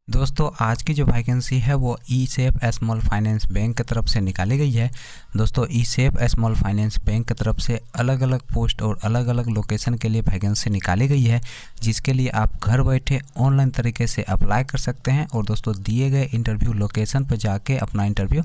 दोस्तों आज की जो वैकेंसी है वो ई सेफ स्मॉल फाइनेंस बैंक की तरफ से निकाली गई है। दोस्तों ई सेफ स्मॉल फाइनेंस बैंक की तरफ से अलग अलग पोस्ट और अलग अलग लोकेशन के लिए वैकेंसी निकाली गई है, जिसके लिए आप घर बैठे ऑनलाइन तरीके से अप्लाई कर सकते हैं और दोस्तों दिए गए इंटरव्यू लोकेशन पर जाके अपना इंटरव्यू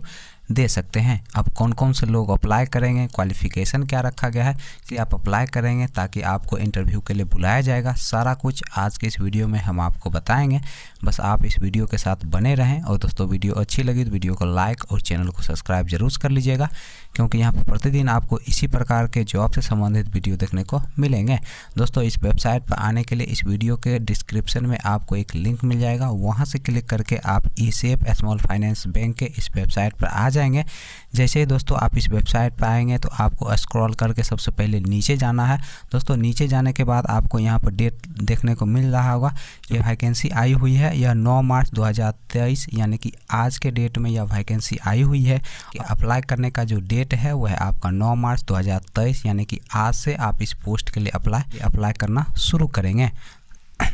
दे सकते हैं। अब कौन कौन से लोग अप्लाई करेंगे, क्वालिफ़िकेशन क्या रखा गया है कि आप अप्लाई करेंगे ताकि आपको इंटरव्यू के लिए बुलाया जाएगा, सारा कुछ आज के इस वीडियो में हम आपको बताएंगे। बस आप इस वीडियो के साथ बने रहें और दोस्तों वीडियो अच्छी लगी तो वीडियो को लाइक और चैनल को सब्सक्राइब जरूर कर लीजिएगा, क्योंकि यहाँ पर प्रतिदिन आपको इसी प्रकार के जॉब से संबंधित वीडियो देखने को मिलेंगे। दोस्तों इस वेबसाइट पर आने के लिए इस वीडियो के डिस्क्रिप्शन में आपको एक लिंक मिल जाएगा, वहाँ से क्लिक करके आप ई सेफ स्मॉल फाइनेंस बैंक के इस वेबसाइट पर आ जाएंगे। जैसे ही दोस्तों आप इस वेबसाइट पर आएंगे तो आपको स्क्रॉल करके सबसे पहले नीचे जाना है। दोस्तों नीचे जाने के बाद आपको यहाँ पर डेट देखने को मिल रहा होगा। यह वैकेंसी आई हुई है, यह 9 मार्च 2023 यानी कि आज के डेट में यह वैकेंसी आई हुई है कि अप्लाई करने का जो डेट है वह आपका 9 मार्च 2023 यानी कि आज से आप इस पोस्ट के लिए अप्लाई करना शुरू करेंगे।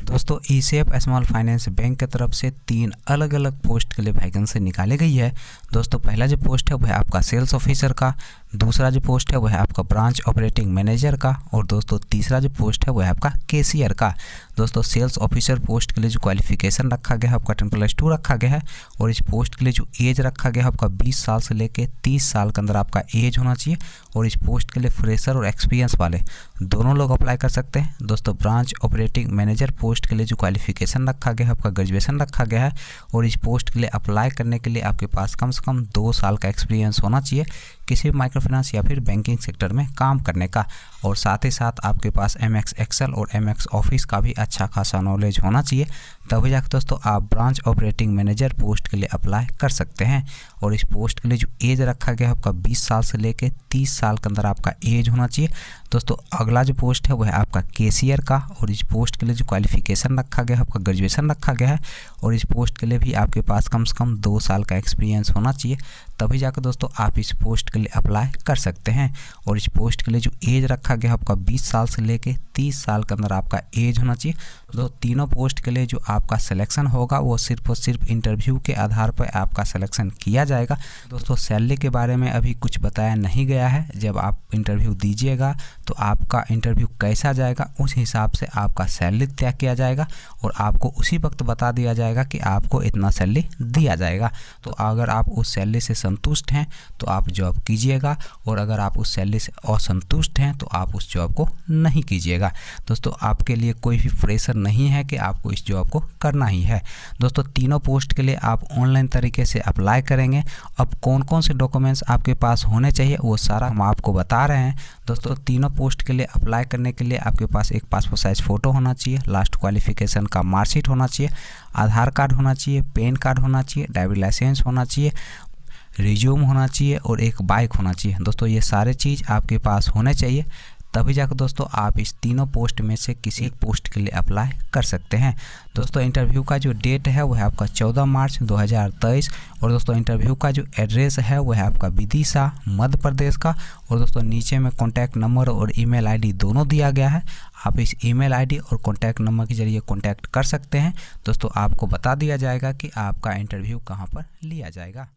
दोस्तों ई सेफ स्मॉल फाइनेंस बैंक की तरफ से 3 अलग अलग पोस्ट के लिए वैकेंसी निकाली गई है। दोस्तों पहला जो पोस्ट है वह आपका सेल्स ऑफिसर का, दूसरा जो पोस्ट है वह आपका ब्रांच ऑपरेटिंग मैनेजर का और दोस्तों तीसरा जो पोस्ट है वह आपका कैशियर का। दोस्तों सेल्स ऑफिसर पोस्ट के लिए जो क्वालिफिकेशन रखा गया है आपका 10+2 रखा गया है और इस पोस्ट के लिए जो एज रखा गया है आपका 20 साल से लेकर 30 साल के अंदर आपका एज होना चाहिए और इस पोस्ट के लिए फ्रेशर और एक्सपीरियंस वाले दोनों लोग अप्लाई कर सकते हैं। दोस्तों ब्रांच ऑपरेटिंग मैनेजर पोस्ट के लिए जो क्वालिफिकेशन रखा गया है आपका ग्रेजुएशन रखा गया है और इस पोस्ट के लिए अप्लाई करने के लिए आपके पास कम से कम 2 साल का एक्सपीरियंस होना चाहिए किसी भी माइक्रो फाइनेंस या फिर बैंकिंग सेक्टर में काम करने का, और साथ ही साथ आपके पास MS एक्सेल और MS ऑफिस का भी अच्छा खासा नॉलेज होना चाहिए, तभी जाकर दोस्तों आप ब्रांच ऑपरेटिंग मैनेजर पोस्ट के लिए अप्लाई कर सकते हैं। और इस पोस्ट के लिए जो एज रखा गया है आपका 20 साल से लेकर 30 साल के अंदर आपका एज होना चाहिए। दोस्तों अगला जो पोस्ट है वह है आपका कैशियर का और इस पोस्ट के लिए जो क्वालिफिकेशन रखा गया है आपका ग्रेजुएशन रखा गया है और इस पोस्ट के लिए भी आपके पास कम से कम 2 साल का एक्सपीरियंस होना चाहिए, तभी जाकर दोस्तों आप इस पोस्ट के लिए अप्लाई कर सकते हैं। और इस पोस्ट के लिए जो एज रखा गया है आपका 20 साल से लेकर 30 साल के अंदर आपका एज होना चाहिए। तो तीनों पोस्ट के लिए जो आपका सिलेक्शन होगा वो सिर्फ और सिर्फ इंटरव्यू के आधार पर आपका सिलेक्शन किया जाएगा। दोस्तों सैलरी के बारे में अभी कुछ बताया नहीं गया है, जब आप इंटरव्यू दीजिएगा तो आपका इंटरव्यू कैसा जाएगा उस हिसाब से आपका सैलरी तय किया जाएगा और आपको उसी वक्त बता दिया जाएगा कि आपको इतना सैलरी दिया जाएगा। तो अगर आप उस सैलरी से संतुष्ट हैं तो आप जॉब कीजिएगा और अगर आप उस सैलरी से असंतुष्ट हैं तो आप उस जॉब को नहीं कीजिएगा। दोस्तों आपके लिए कोई भी प्रेशर नहीं है कि आपको इस जॉब को करना ही है। दोस्तों तीनों पोस्ट के लिए आप ऑनलाइन तरीके से अप्लाई करेंगे। अब कौन कौन से डॉक्यूमेंट्स आपके पास होने चाहिए वो सारा हम आपको बता रहे हैं। दोस्तों तीनों पोस्ट के लिए अप्लाई करने के लिए आपके पास एक पासपोर्ट साइज फ़ोटो होना चाहिए, लास्ट क्वालिफिकेशन का मार्कशीट होना चाहिए, आधार कार्ड होना चाहिए, पैन कार्ड होना चाहिए, ड्राइविंग लाइसेंस होना चाहिए, रिज्यूम होना चाहिए और एक बाइक होना चाहिए। दोस्तों ये सारे चीज़ आपके पास होने चाहिए, तभी जाकर दोस्तों आप इस तीनों पोस्ट में से किसी एक पोस्ट के लिए अप्लाई कर सकते हैं। दोस्तों इंटरव्यू का जो डेट है वह है आपका 14 मार्च 2023 और दोस्तों इंटरव्यू का जो एड्रेस है वह है आपका विदिशा मध्य प्रदेश का और दोस्तों नीचे में कॉन्टैक्ट नंबर और ईमेल आईडी दोनों दिया गया है। आप इस ईमेल आईडी और कॉन्टैक्ट नंबर के जरिए कॉन्टैक्ट कर सकते हैं। दोस्तों आपको बता दिया जाएगा कि आपका इंटरव्यू कहाँ पर लिया जाएगा।